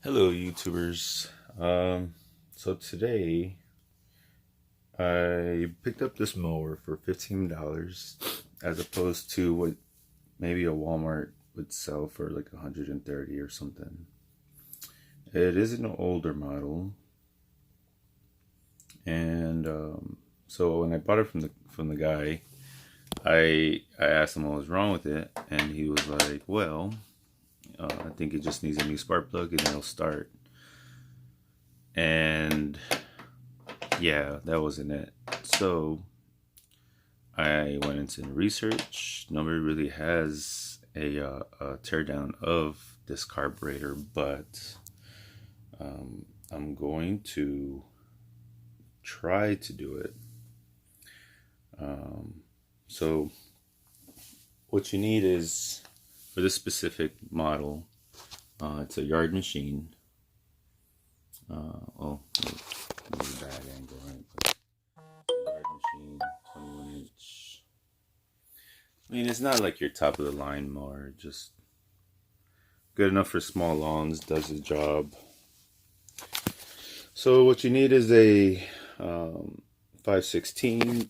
Hello, YouTubers. So today I picked up this mower for $15 as opposed to what maybe a Walmart would sell for like 130 or something. It is an older model, and so when I bought it from the guy, I asked him what was wrong with it, and he was like, "Well, I think it just needs a new spark plug and it'll start." And yeah, that wasn't it. So I went into research. Nobody really has a teardown of this carburetor, but I'm going to try to do it. So what you need is, for this specific model, it's a yard machine. Maybe bad angle, right? But yard machine, 21-inch. I mean, it's not like your top of the line mower, just good enough for small lawns, does the job. So what you need is a 5/16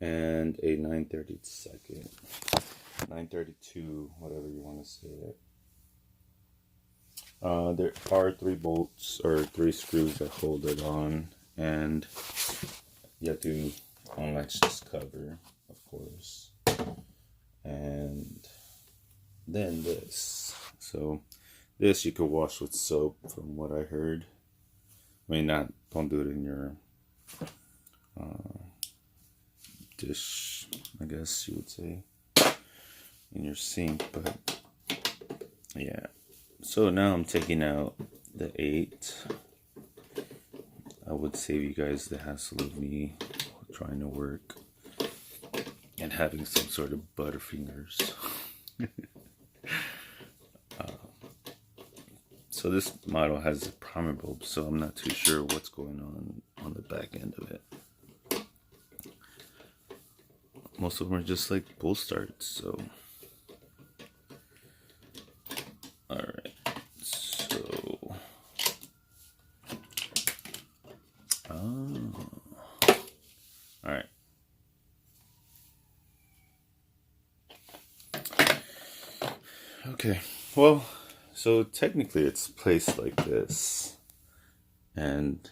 and a 9/32, 9/32, whatever you want to say it. There are 3 bolts or 3 screws that hold it on, and you have to unlatch this cover, of course, and then this. So this you could wash with soap, from what I heard. I mean, don't do it in your dish, I guess you would say, in your sink, but yeah. So now I'm taking out the 8. I would save you guys the hassle of me trying to work and having some sort of butterfingers. So this model has a primer bulb, so I'm not too sure what's going on the back end of it. Most of them are just like pull starts, so. Alright, so. Alright. Okay, well, so technically it's placed like this, and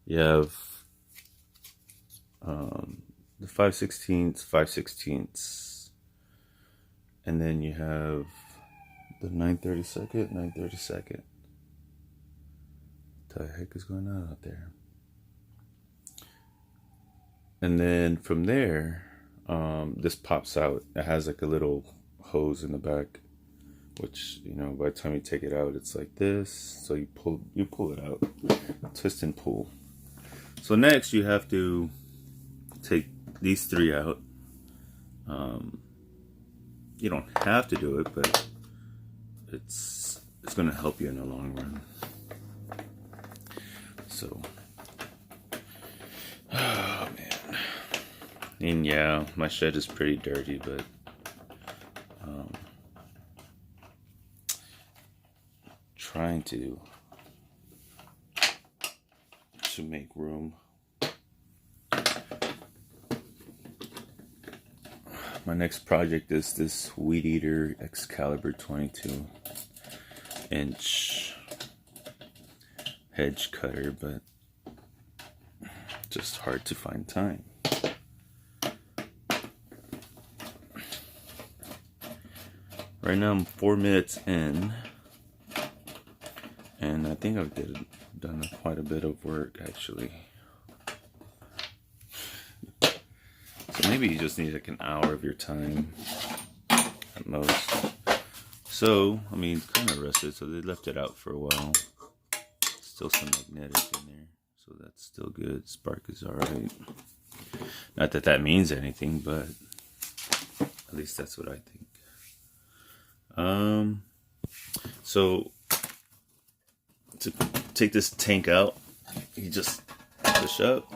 you have the 5/16, and then you have the 9/32, 9/32. What the heck is going on out there? And then from there, this pops out. It has like a little hose in the back, which, by the time you take it out, it's like this. So you pull it out, twist and pull. So next you have to take these 3 out. You don't have to do it, but it's going to help you in the long run. So, oh man, and yeah, my shed is pretty dirty, but trying to make room. My next project is this Weed Eater Excalibur 22-inch hedge cutter, but just hard to find time. Right now I'm 4 minutes in, and I think I've done quite a bit of work, actually. So maybe you just need like an hour of your time at most. So, I mean, it's kind of rusted, so they left it out for a while. Still some magnetic in there, so that's still good. Spark is alright. Not that that means anything, but at least that's what I think. So to take this tank out, you just push up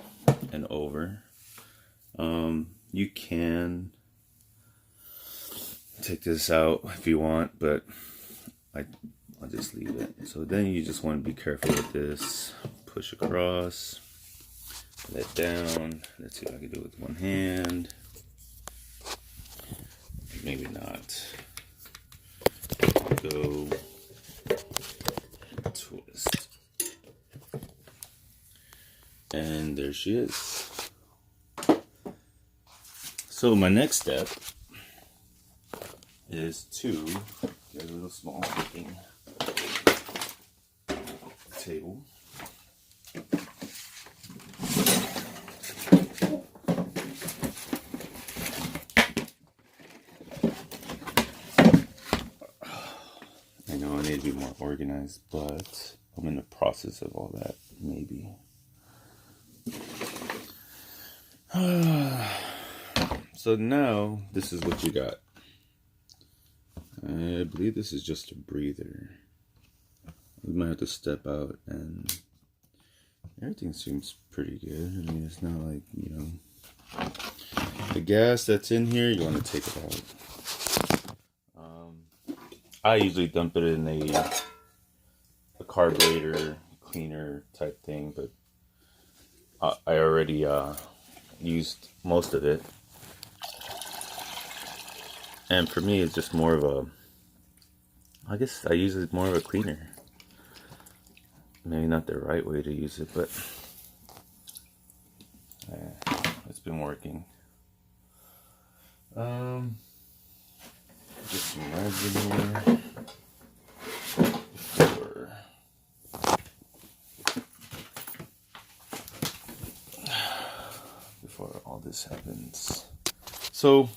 and over. You can take this out if you want, but I I'll just leave it. So then you just want to be careful with this. Push across, let down. Let's see what I can do with one hand. Maybe not. Go twist. And there she is. So my next step is to get a little small cooking table. I know I need to be more organized, but I'm in the process of all that, maybe. So now this is what you got. I believe this is just a breather. We might have to step out, and everything seems pretty good. I mean, it's not like, you know, the gas that's in here, you want to take it out. I usually dump it in a carburetor cleaner type thing, but I already used most of it. And for me, it's just more of a, I guess I use it more of a cleaner. Maybe not the right way to use it, but it's been working. Just some rags in here before all this happens. So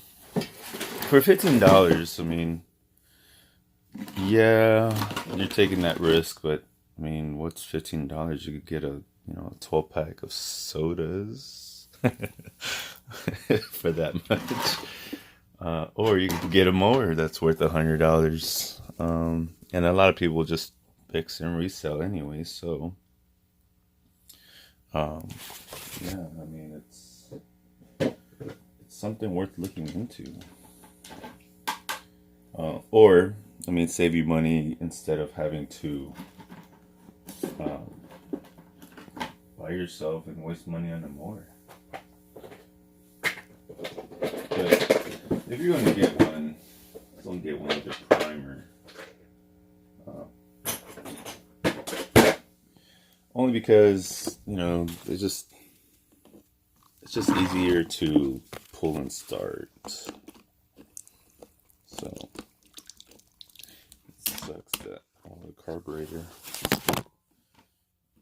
for $15, I mean, yeah, you're taking that risk, but I mean, what's $15? You could get a 12-pack of sodas for that much. Or you could get a mower that's worth $100. And a lot of people just fix and resell anyway, so yeah, I mean, it's something worth looking into. Or, I mean, save you money instead of having to buy yourself and waste money on a mower. But if you're going to get one, don't get one with a primer. Only because, you know, it's just easier to pull and start. So it sucks that the carburetor.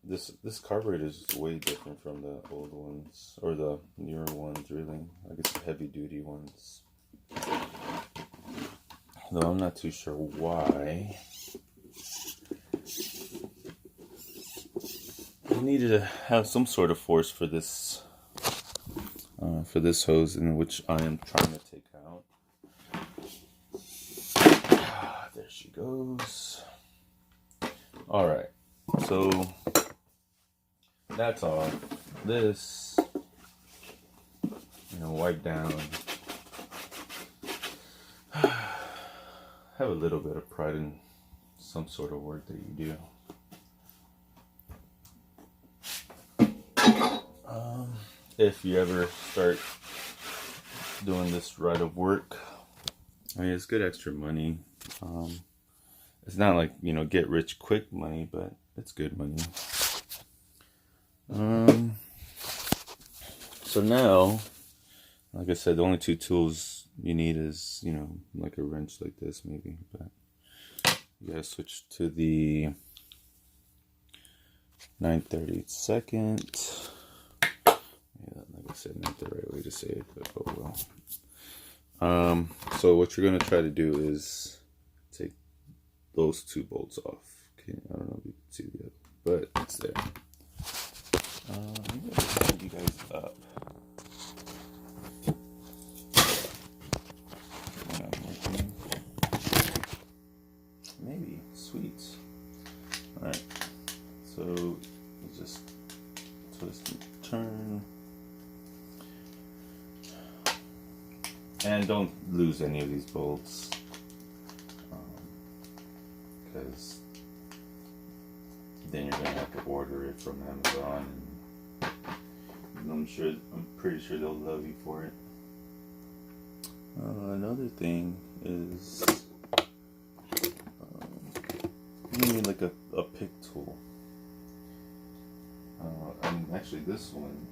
This carburetor is way different from the old ones, or the newer ones, really. I guess the heavy duty ones. Though I'm not too sure why. I needed to have some sort of force for this hose, in which I am trying to take out. There she goes. All right, so that's all. This, wipe down. Have a little bit of pride in some sort of work that you do. If you ever start doing this ride of work, I mean, it's good extra money. It's not like, get rich quick money, but it's good money. So now, like I said, the only two tools you need is, like a wrench like this maybe, but you gotta switch to the 9/32. Yeah, like I said, not the right way to say it, but oh well. So what you're gonna try to do is take those two bolts off. Okay, I don't know if you can see the other, but it's there. I'm gonna hold you guys up. Maybe. Sweet. Alright. So we'll just twist and turn. And don't lose any of these bolts. Because then you're gonna have to order it from Amazon, and I'm pretty sure they'll love you for it. Another thing is you need like a pick tool. And actually this one,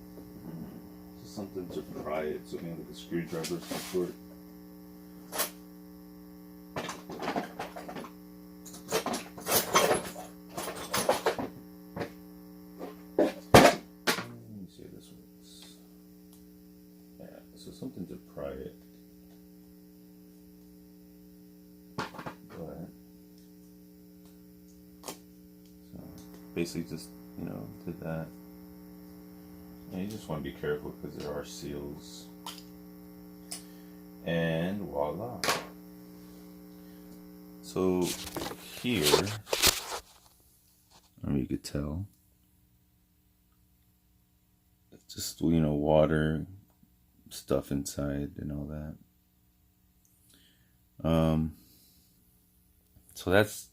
just something to pry it, so maybe like a screwdriver of some sort. Let me see if this works. Yeah, so something to pry it. But so basically just, did that. And you just want to be careful because there are seals. And voila. So here, you could tell, it's just, water, stuff inside and all that. So that's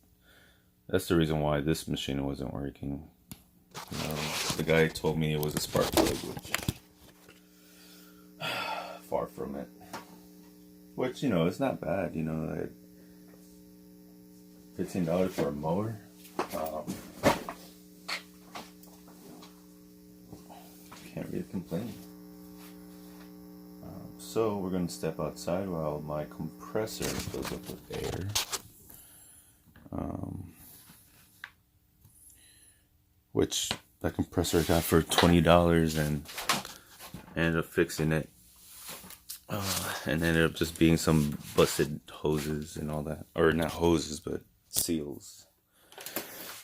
the reason why this machine wasn't working. The guy told me it was a spark plug, which far from it. Which, it's not bad, like $15 for a mower. Can't really complain. So we're going to step outside while my compressor fills up with air. Which that compressor I got for $20 and ended up fixing it. And ended up just being some busted hoses and all that. Or not hoses, but seals.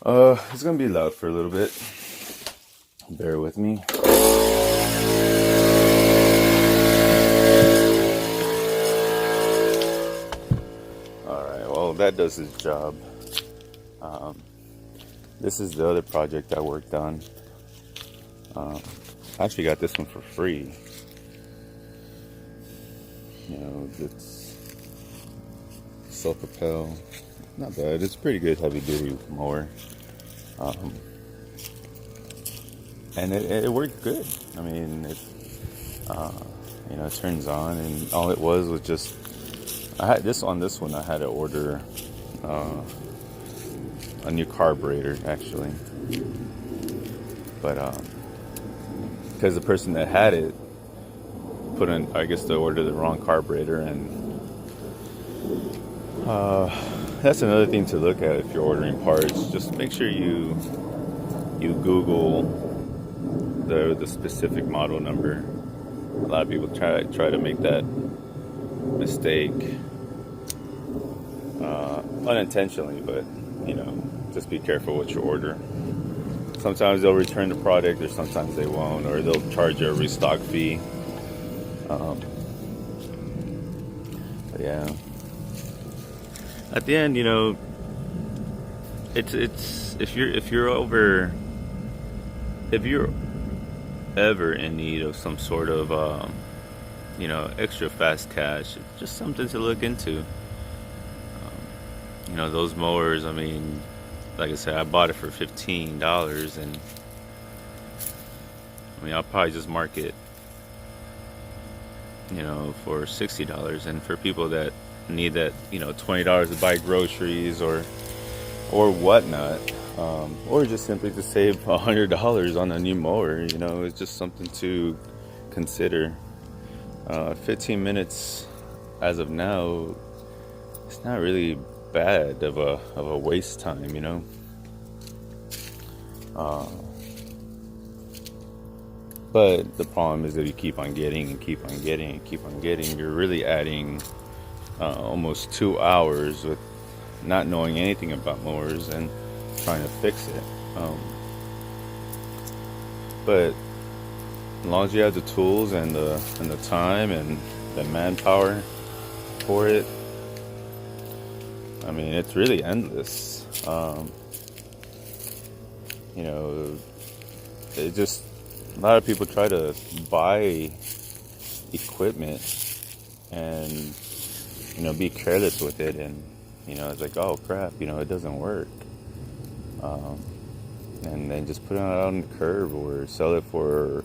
It's going to be loud for a little bit. Bear with me. Alright, well that does its job. This is the other project I worked on. I actually got this one for free. It's self-propel. Not bad. It's a pretty good heavy-duty mower. And it worked good. I mean, it turns on, and all it was just, I had this one. I had to order a new carburetor, actually, but because the person that had it put in, I guess they ordered the wrong carburetor, and that's another thing to look at if you're ordering parts. Just make sure you Google the specific model number. A lot of people try to make that mistake unintentionally, but just be careful what you order. Sometimes they'll return the product, or sometimes they won't, or they'll charge you a restock fee. But yeah, at the end, it's if you're ever in need of some sort of extra fast cash, it's just something to look into. Those mowers, I mean, like I said, I bought it for $15, and I mean, I'll probably just mark it, for $60. And for people that need that, $20 to buy groceries or whatnot, or just simply to save $100 on a new mower, it's just something to consider. 15 minutes as of now, it's not really bad of a waste time, but the problem is that you keep on getting and keep on getting and keep on getting, you're really adding almost 2 hours with not knowing anything about mowers and trying to fix it. But as long as you have the tools and the time and the manpower for it, I mean, it's really endless. It just, a lot of people try to buy equipment and be careless with it, and it's like, oh crap, it doesn't work. and then just put it out on the curb or sell it for,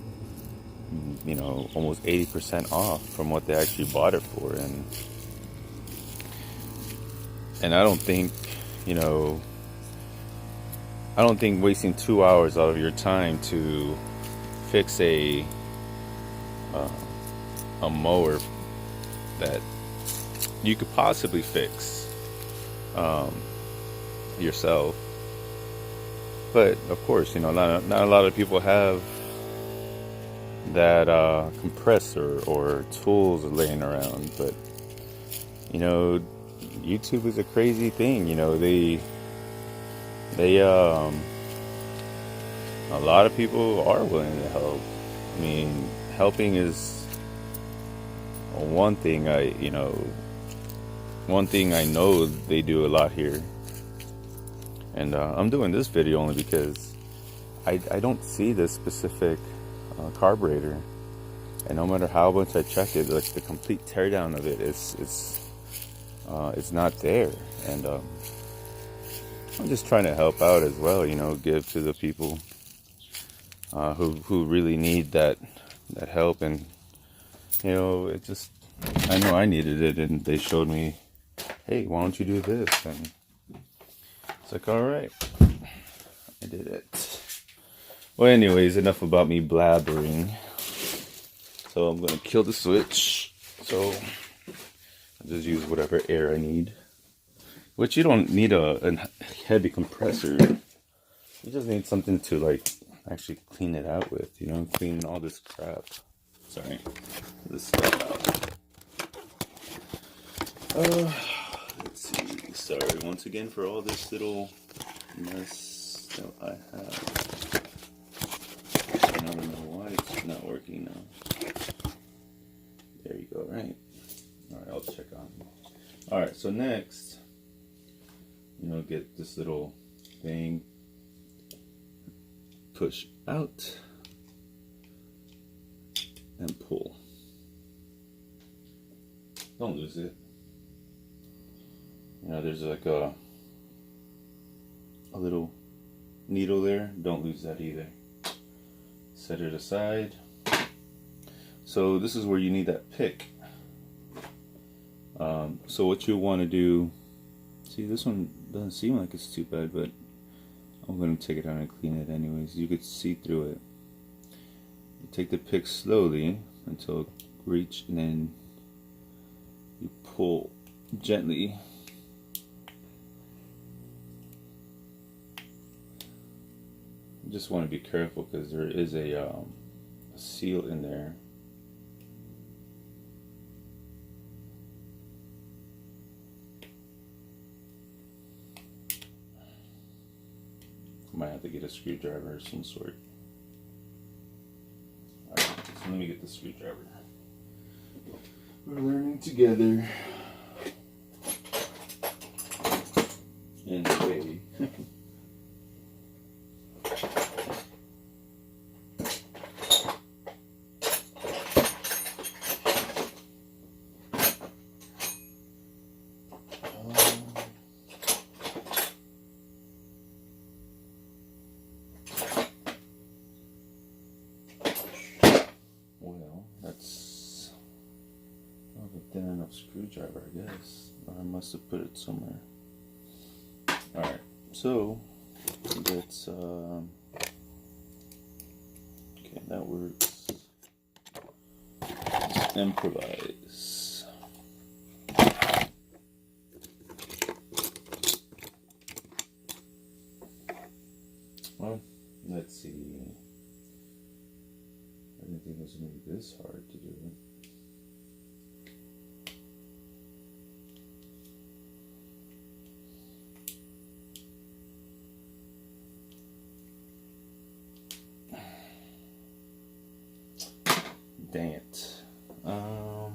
you know, almost 80% off from what they actually bought it for. And I don't think, you know, I don't think wasting 2 hours out of your time to fix a mower that you could possibly fix yourself. But of course, you know, not a lot of people have that compressor or tools laying around. But you know, YouTube is a crazy thing. You know, they a lot of people are willing to help. I mean, helping is one thing I know they do a lot here. And I'm doing this video only because I don't see this specific carburetor, and no matter how much I check it, like the complete teardown of it it's not there. And I'm just trying to help out as well, you know, give to the people who really need that help. And you know, I know I needed it, and they showed me, hey, why don't you do this? And it's like, all right, I did it. Well, anyways, enough about me blabbering. So I'm gonna kill the switch. So I'll just use whatever air I need. Which you don't need a heavy compressor. You just need something to like actually clean it out with, you know, clean all this crap. Sorry, this stuff out. Let's see. Sorry once again for all this little mess that I have. I don't know why it's not working now. There you go, right? Alright, I'll check on it. Alright, so next, you know, get this little thing, push out, and pull. Don't lose it. You know, there's like a little needle there. Don't lose that either. Set it aside. So this is where you need that pick. So what you want to do, see, this one doesn't seem like it's too bad, but I'm going to take it out and clean it anyways. You could see through it. You take the pick slowly until it reach, and then you pull gently. You just want to be careful because there is a seal in there. Might have to get a screwdriver of some sort. Alright, so let me get the screwdriver. We're learning together. Anyway. Well, that's not a thin enough screwdriver, I guess. Or I must have put it somewhere. Alright, so let's okay, that works. Let's improvise. Well, let's see. I didn't think it was going to be this hard to do it. Dang it. Let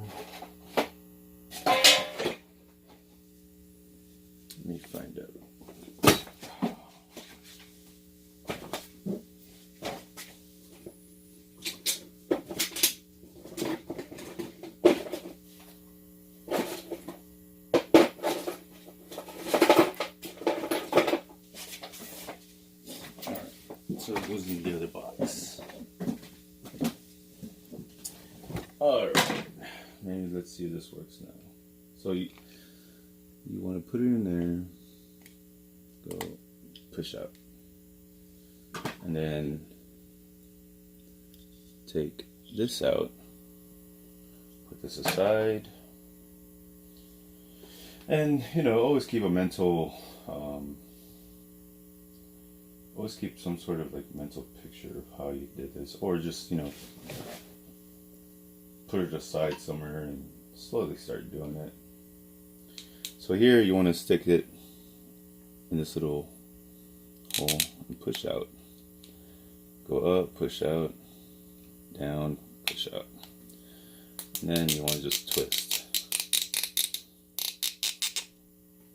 me find out. so it goes in the other box. Alright, maybe let's see if this works now. So you want to put it in there, go push out, and then take this out, put this aside, and always keep a mental always keep some sort of like mental picture of how you did this, or just put it aside somewhere and slowly start doing it. So here you want to stick it in this little hole and push out, go up, push out, down, push out, and then you want to just twist,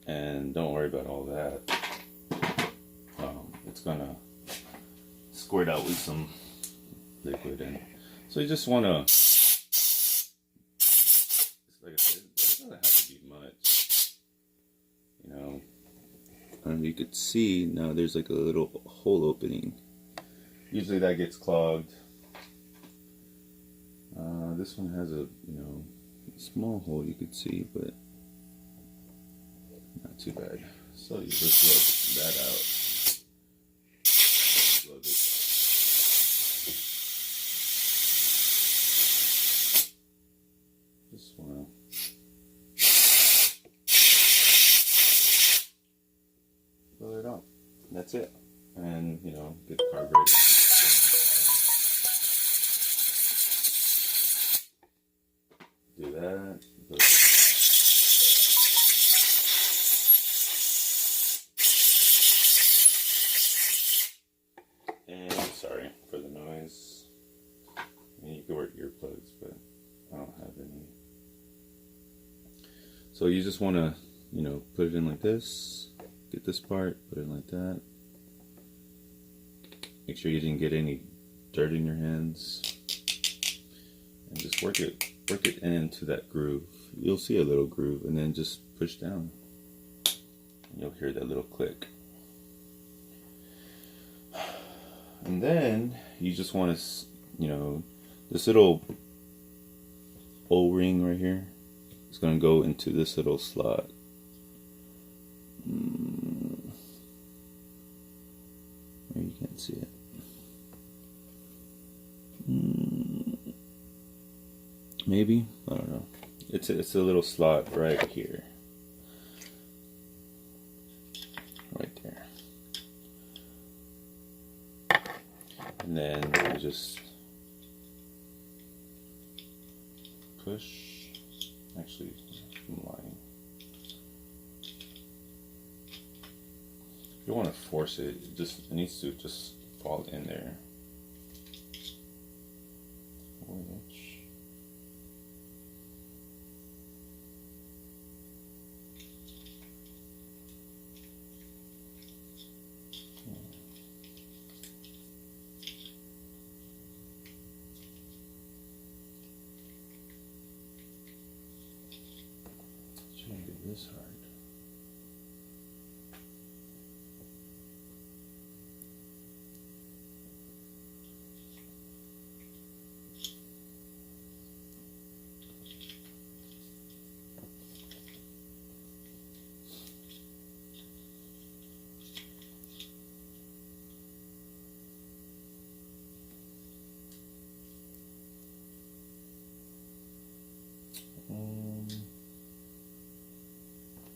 and don't worry about all that. It's gonna squirt out with some liquid, and so you just want to, like I said, it doesn't have to be much, and you could see now there's like a little hole opening. Usually that gets clogged. This one has a small hole you could see, but not too bad. So you just blow that out. Blow this out. Just wanna blow it out. That's it. And get the carburetor. Do that. And sorry for the noise. I mean, you could wear earplugs, but I don't have any. So you just want to, put it in like this. Get this part, put it in like that. Make sure you didn't get any dirt in your hands, and just work it into that groove. You'll see a little groove, and then just push down. And you'll hear that little click. And then you just want to, this little O-ring right here is going to go into this little slot. You can't see it. Maybe, I don't know. It's a little slot right here, right there, and then you just push. Actually, I'm lying. You don't want to force it. It needs to just fall in there. Which, shouldn't be this hard.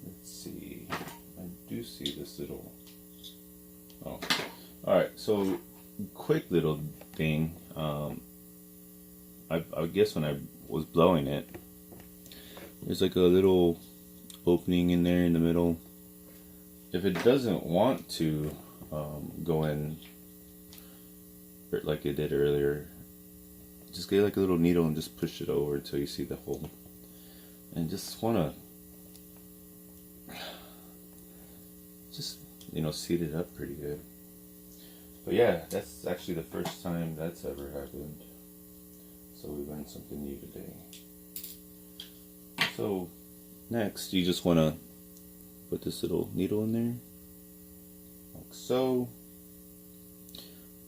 Let's see. I do see this little. Oh, all right. So, quick little thing. I guess when I was blowing it, there's like a little opening in there in the middle. If it doesn't want to go in like it did earlier, just get like a little needle and just push it over until you see the hole. And just want to seat it up pretty good. But yeah, that's actually the first time that's ever happened. So we learned something new today. So next, you just want to put this little needle in there, like so.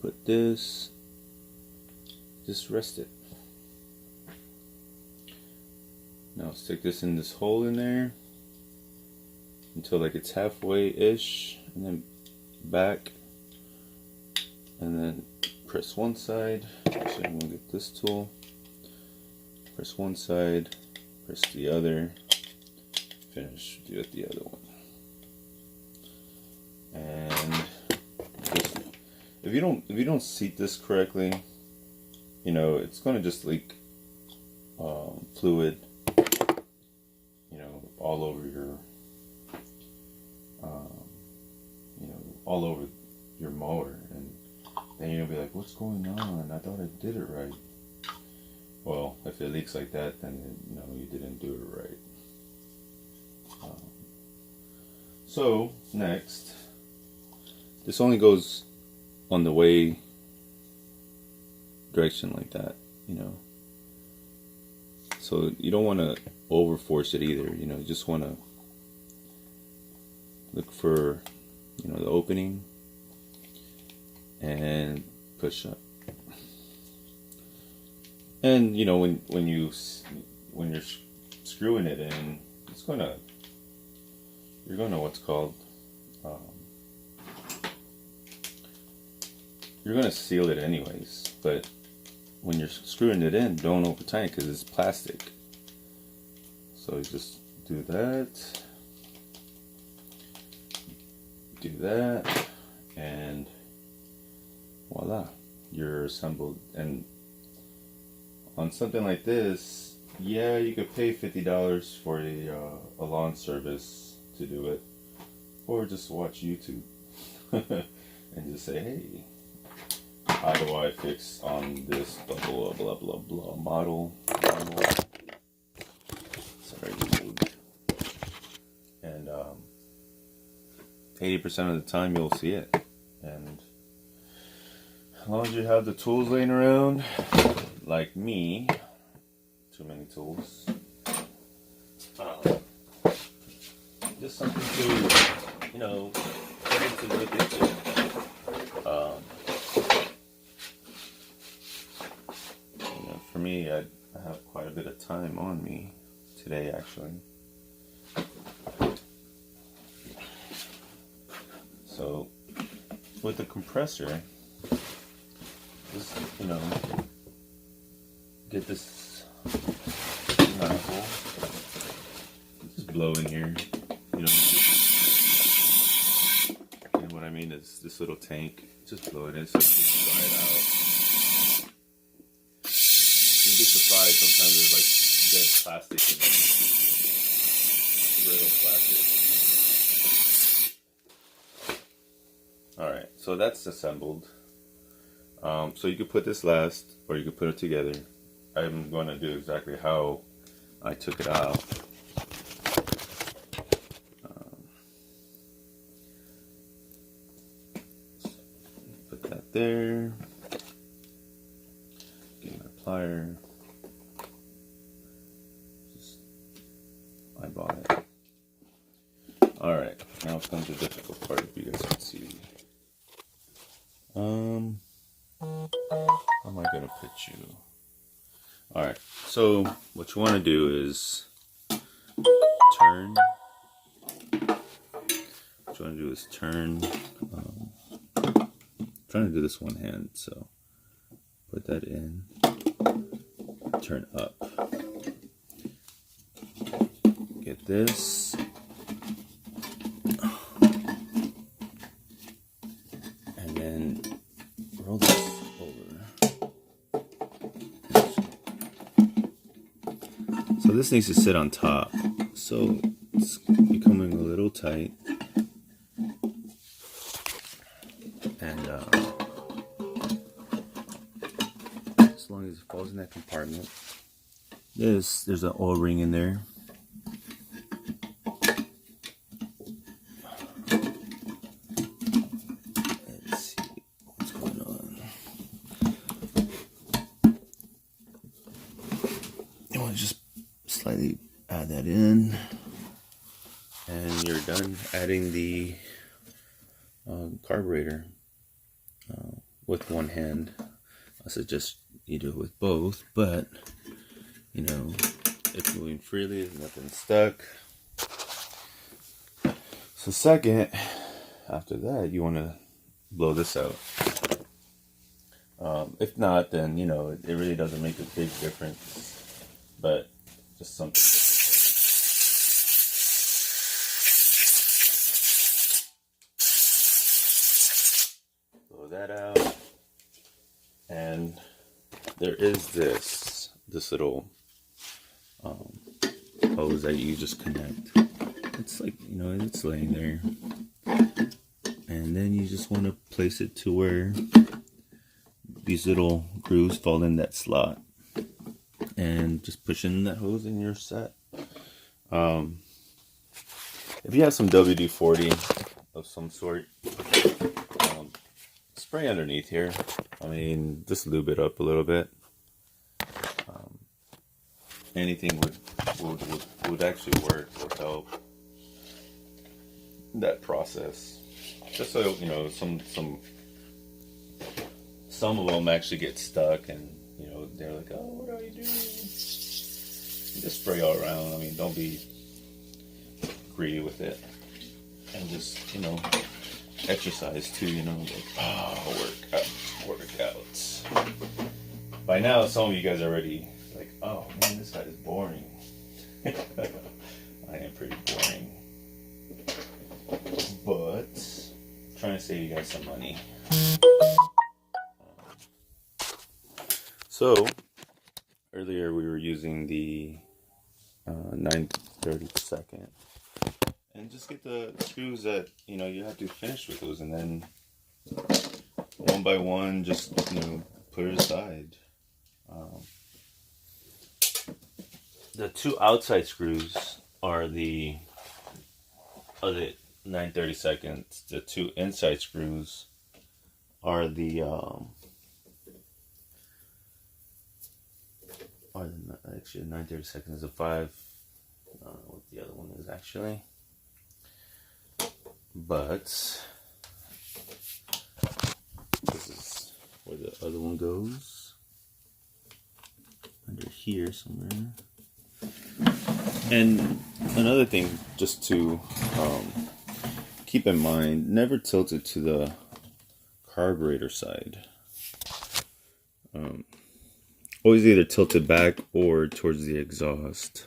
put this, just rest it. Now stick this in this hole in there until like it's halfway-ish, and then back, and then press one side. Actually, I'm gonna get this tool. Press one side, press the other, finish, do it the other one. And just, if you don't seat this correctly, you know, it's gonna just leak fluid, you know, all over your all over your motor, and then you're gonna be like, what's going on? I thought I did it right. Well, if it leaks like that, then you know you didn't do it right. So next, this only goes on the way direction like that, you know. So you don't want to over force it either, you know. You just want to look for, you know, the opening and push up. And you know, when you're screwing it in, you're gonna what's called you're gonna seal it anyways. But when you're screwing it in, don't over tighten it because it's plastic. So you just do that, and voila, you're assembled. And on something like this, yeah, you could pay $50 for a lawn service to do it, or just watch YouTube and just say, hey, how do I fix on this blah blah blah blah blah model? Sorry, dude. And 80% of the time you'll see it, and as long as you have the tools laying around, like me, too many tools. Just something to, you know, something to look into. You know, for me, I have quite a bit of time on me today, actually. So, with the compressor, just, you know, get this manifold, just blow in here, you know, and what I mean is this little tank, just blow it in so you can dry it out. You'll be surprised, sometimes there's like dead plastic in there, brittle plastic. Alright, so that's assembled. So you could put this last, or you could put it together. I'm going to do exactly how I took it out. Put that there. Get my plier. Just eyeball it. Alright, now comes the difficult part, if you guys can see. How am I going to put you? Alright, so what you want to do is turn. What you want to do is turn. I'm trying to do this one hand, so put that in. Turn up. Get this. And then roll this over. So this needs to sit on top. So it's becoming a little tight. And as long as it falls in that compartment. There's an O-ring in there. Let's see what's going on. You want to just slightly add that in, and you're done adding the carburetor. with one hand. I suggest you do it with both, but you know, it's moving freely, there's nothing stuck. So second, after that, you want to blow this out. If not, then you know it really doesn't make a big difference, but just something. Blow that out, and there is this little hose that you just connect. It's like, you know, it's laying there, and then you just want to place it to where these little grooves fall in that slot, and just push in that hose and you're set. If you have some WD-40 of some sort, spray underneath here. I mean, just lube it up a little bit. Anything would actually work or help that process. Just so you know, some of them actually get stuck, and you know they're like, "Oh, what are you doing?" Just spray all around. I mean, don't be greedy with it, and just, you know, exercise too. You know, like, oh, workouts. By now, some of you guys are already like, "Oh man, this guy is boring." I am pretty boring, but I'm trying to save you guys some money. So earlier we were using the 9/32, and just get the screws that, you know, you have to finish with those, and then one by one just, you know, put it aside. The two outside screws are the 9/32. The two inside screws are the actually 9/32 is a 5. I don't know what the other one is actually, but this is where the other one goes, under here somewhere. And another thing just to keep in mind, never tilt it to the carburetor side. Always either tilt it back or towards the exhaust.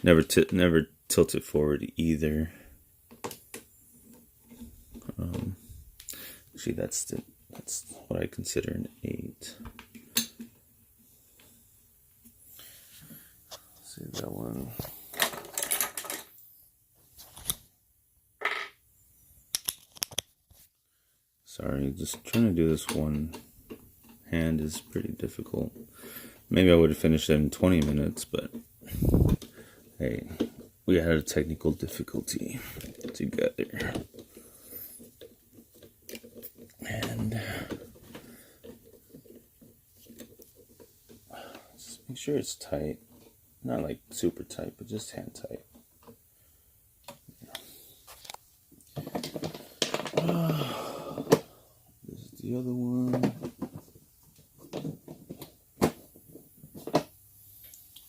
Never tilt it forward either. Actually, that's what I consider an 8. See that one. Sorry, just trying to do this one hand is pretty difficult. Maybe I would have finished it in 20 minutes, but hey, we had a technical difficulty together. And just make sure it's tight. Not like super tight, but just hand tight. This is the other one.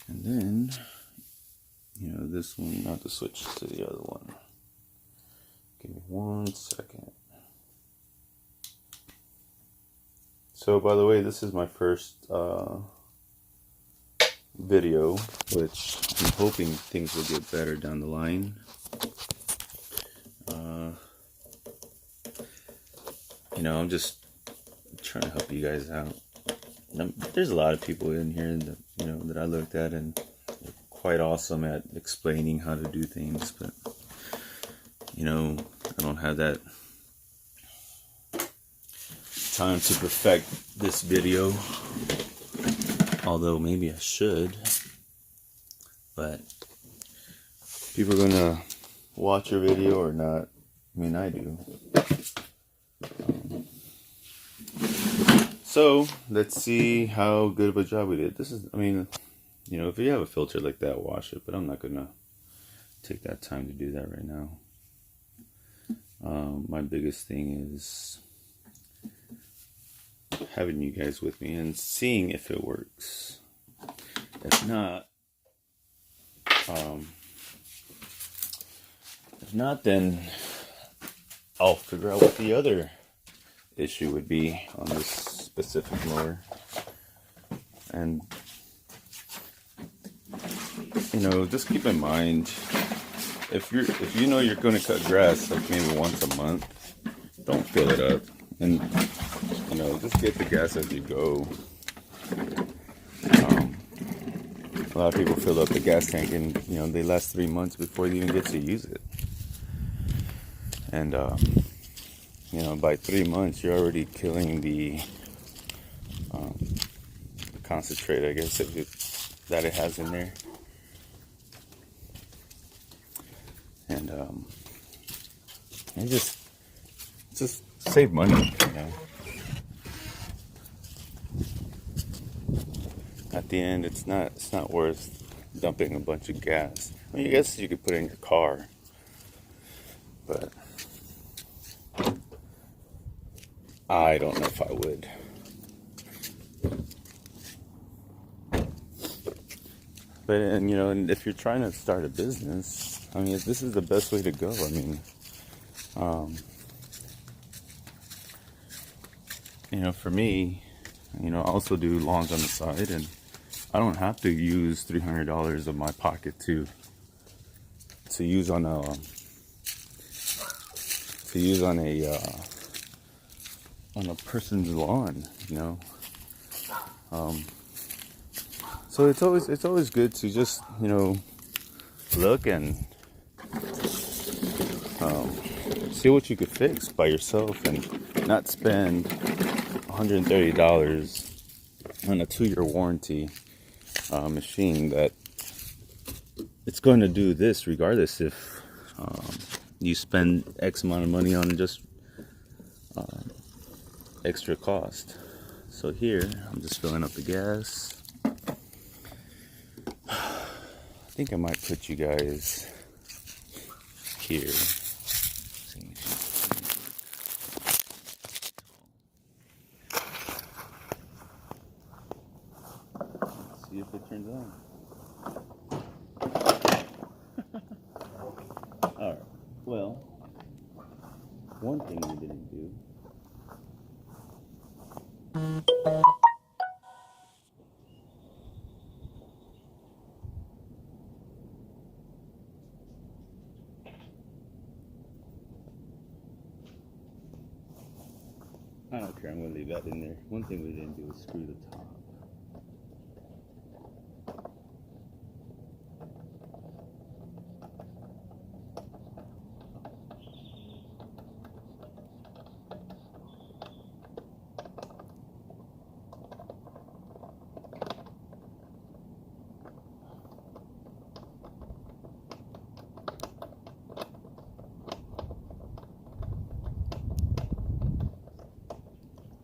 And then, you know, this one, not to switch to the other one. Give me 1 second. So, by the way, this is my first video, which I'm hoping things will get better down the line. You know, I'm just trying to help you guys out. There's a lot of people in here that, you know, that I looked at, and they're quite awesome at explaining how to do things, but you know, I don't have that time to perfect this video, although maybe I should. But people are gonna watch your video or not. I mean, I do. So let's see how good of a job we did. This is, I mean, you know, if you have a filter like that, wash it, but I'm not gonna take that time to do that right now. My biggest thing is having you guys with me and seeing if it works. If not, then I'll figure out what the other issue would be on this specific mower. And just keep in mind, if you know you're going to cut grass like maybe once a month, don't fill it up, and just get the gas as you go. A lot of people fill up the gas tank and they last 3 months before they even get to use it. And by 3 months you're already killing the concentrate, I guess, that it has in there. And just save money, At the end, it's not worth dumping a bunch of gas. I mean, I guess you could put it in your car, but I don't know if I would. But and if you're trying to start a business, I mean, this is the best way to go. I mean, for me, I also do lawns on the side, and I don't have to use $300 of my pocket to use on a person's lawn, So it's always good to just look and see what you could fix by yourself, and not spend $130 on a 2-year warranty machine that it's going to do this regardless if you spend X amount of money on just extra cost. So here I'm just filling up the gas. I think I might put you guys here. See if it turns on. Alright, well, one thing we didn't do. I don't care, I'm going to leave that in there. One thing we didn't do is screw the top.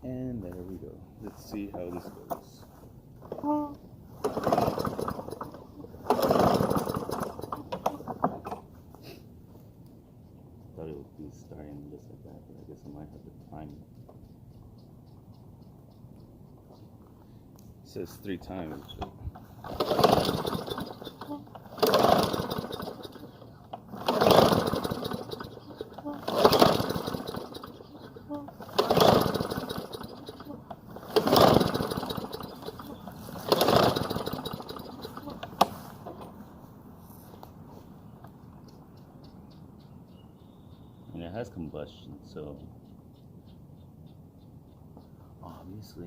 And there we go. Let's see how this goes. Thought it would be starting just like that, but I guess I might have to time it. It says 3 times. And it has combustion, so obviously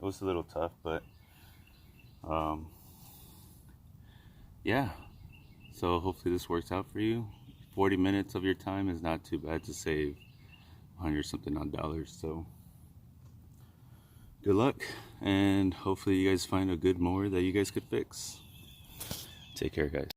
It was a little tough, but yeah. So hopefully this works out for you. 40 minutes of your time is not too bad to save 100 something odd dollars. So good luck, and hopefully you guys find a good mower that you guys could fix. Take care, guys.